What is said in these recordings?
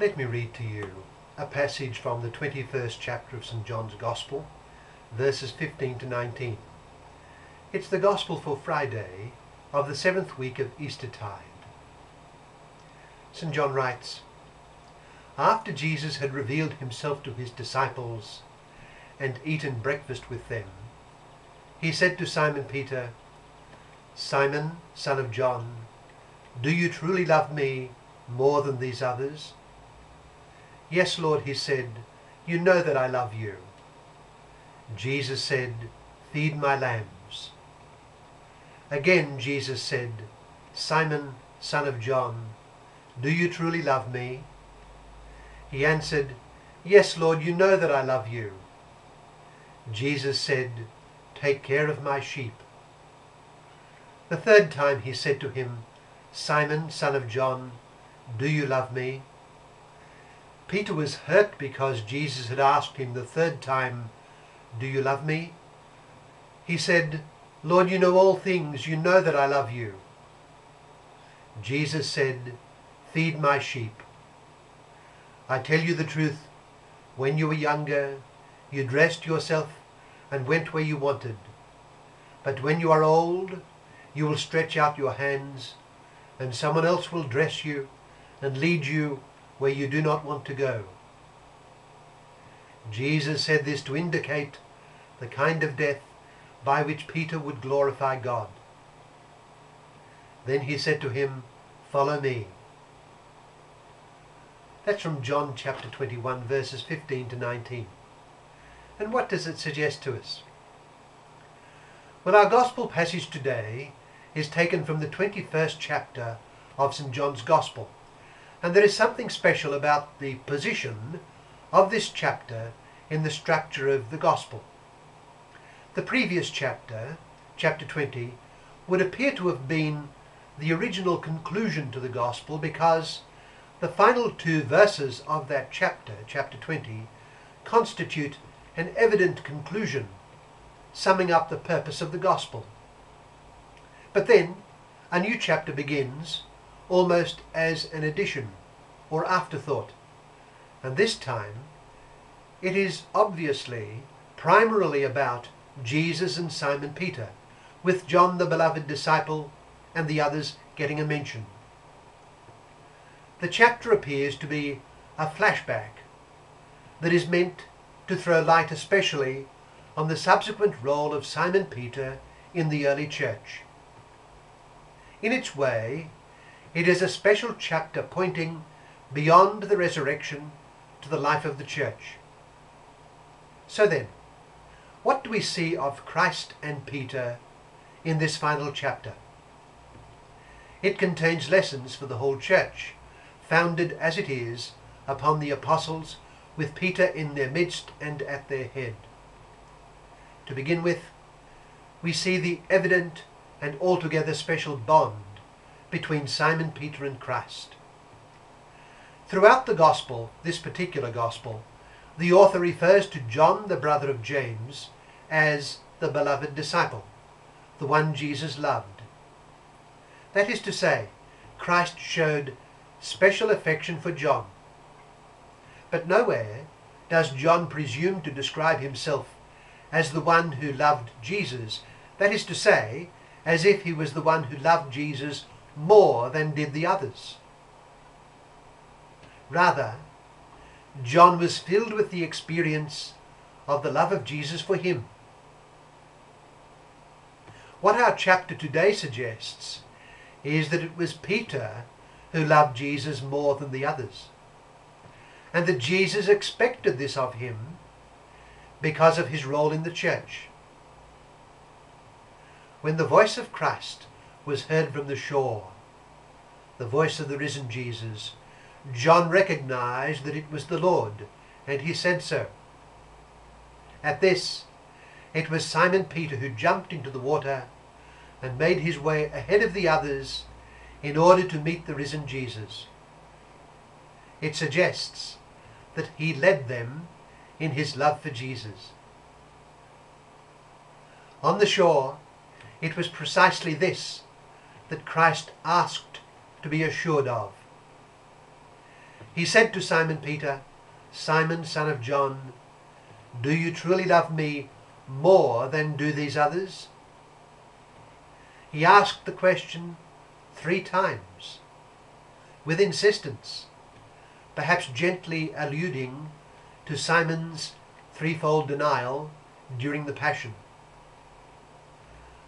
Let me read to you a passage from the 21st chapter of St. John's Gospel, verses 15 to 19. It's the Gospel for Friday of the 7th week of Eastertide. St. John writes, "After Jesus had revealed himself to his disciples and eaten breakfast with them, he said to Simon Peter, 'Simon, son of John, do you truly love me more than these others?' 'Yes, Lord,' he said, 'you know that I love you.' Jesus said, 'Feed my lambs.' Again Jesus said, 'Simon, son of John, do you truly love me?' He answered, 'Yes, Lord, you know that I love you.' Jesus said, 'Take care of my sheep.' The third time he said to him, 'Simon, son of John, do you love me?' Peter was hurt because Jesus had asked him the third time, 'Do you love me?' He said, 'Lord, you know all things, you know that I love you.' Jesus said, 'Feed my sheep. I tell you the truth, when you were younger, you dressed yourself and went where you wanted. But when you are old, you will stretch out your hands, and someone else will dress you and lead you where you do not want to go.' Jesus said this to indicate the kind of death by which Peter would glorify God. Then he said to him, 'Follow me.'" That's from John chapter 21, verses 15 to 19. And what does it suggest to us? Well, our Gospel passage today is taken from the 21st chapter of St. John's Gospel. And there is something special about the position of this chapter in the structure of the Gospel. The previous chapter, chapter 20, would appear to have been the original conclusion to the Gospel, because the final two verses of that chapter, chapter 20, constitute an evident conclusion, summing up the purpose of the Gospel. But then a new chapter begins, almost as an addition or afterthought, and this time it is obviously primarily about Jesus and Simon Peter, with John the beloved disciple and the others getting a mention. The chapter appears to be a flashback that is meant to throw light especially on the subsequent role of Simon Peter in the early church. In its way, it is a special chapter pointing beyond the resurrection to the life of the church. So then, what do we see of Christ and Peter in this final chapter? It contains lessons for the whole church, founded as it is upon the apostles, with Peter in their midst and at their head. To begin with, we see the evident and altogether special bond between Simon Peter and Christ. Throughout the Gospel, this particular Gospel, the author refers to John, the brother of James, as the beloved disciple, the one Jesus loved. That is to say, Christ showed special affection for John. But nowhere does John presume to describe himself as the one who loved Jesus, that is to say, as if he was the one who loved Jesus more than did the others. Rather, John was filled with the experience of the love of Jesus for him. What our chapter today suggests is that it was Peter who loved Jesus more than the others, and that Jesus expected this of him because of his role in the church. When the voice of Christ was heard from the shore, the voice of the risen Jesus, John recognized that it was the Lord, and he said so. At this, it was Simon Peter who jumped into the water and made his way ahead of the others in order to meet the risen Jesus. It suggests that he led them in his love for Jesus. On the shore, it was precisely this that Christ asked to be assured of. He said to Simon Peter, "Simon, son of John, do you truly love me more than do these others?" He asked the question 3 times, with insistence, perhaps gently alluding to Simon's threefold denial during the Passion.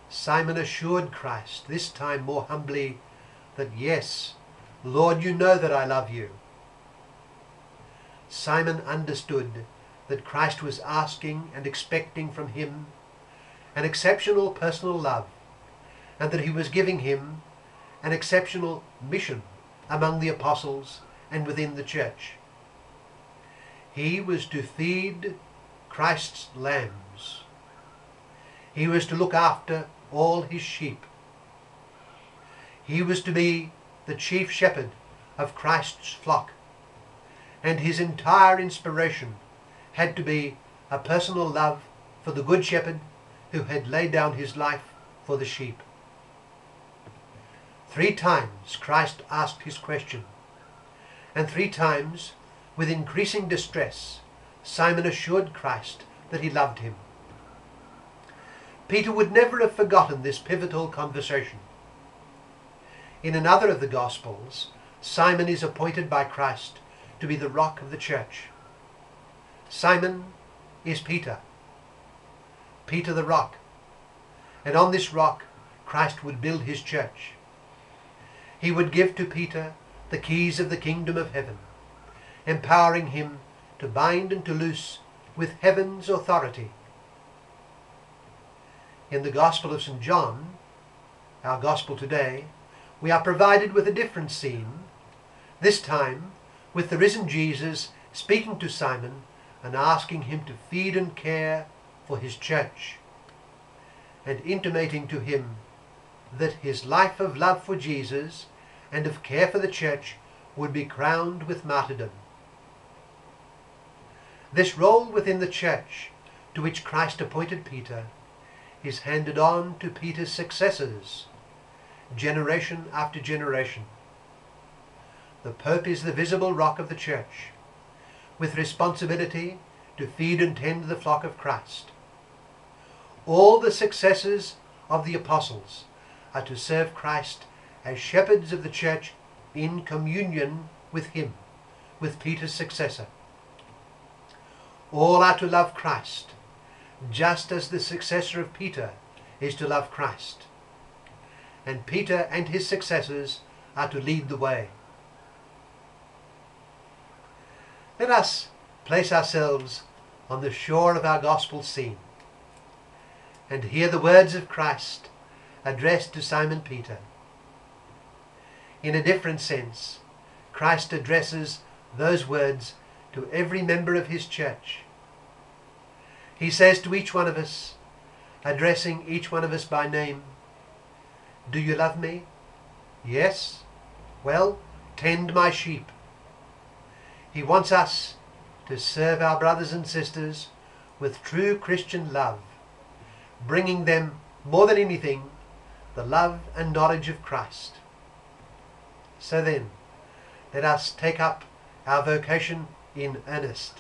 Simon assured Christ, this time more humbly, that "Yes, Lord, you know that I love you." Simon understood that Christ was asking and expecting from him an exceptional personal love, and that he was giving him an exceptional mission among the apostles and within the church. He was to feed Christ's lambs. He was to look after all his sheep. He was to be the chief shepherd of Christ's flock, and his entire inspiration had to be a personal love for the good shepherd who had laid down his life for the sheep. 3 times Christ asked his question, and 3 times, with increasing distress, Simon assured Christ that he loved him. Peter would never have forgotten this pivotal conversation. In another of the Gospels, Simon is appointed by Christ to be the rock of the church. Simon is Peter, Peter the rock, and on this rock Christ would build his church. He would give to Peter the keys of the kingdom of heaven, empowering him to bind and to loose with heaven's authority. In the Gospel of St. John, our Gospel today, we are provided with a different scene, this time with the risen Jesus speaking to Simon and asking him to feed and care for his church, and intimating to him that his life of love for Jesus and of care for the church would be crowned with martyrdom. This role within the church to which Christ appointed Peter is handed on to Peter's successors, generation after generation. The Pope is the visible rock of the church, with responsibility to feed and tend the flock of Christ. All the successors of the apostles are to serve Christ as shepherds of the church in communion with him, with Peter's successor. All are to love Christ, just as the successor of Peter is to love Christ. And Peter and his successors are to lead the way. Let us place ourselves on the shore of our gospel scene and hear the words of Christ addressed to Simon Peter. In a different sense, Christ addresses those words to every member of his church. He says to each one of us, addressing each one of us by name, "Do you love me? Yes? Well, tend my sheep." He wants us to serve our brothers and sisters with true Christian love, bringing them, more than anything, the love and knowledge of Christ. So then, let us take up our vocation in earnest.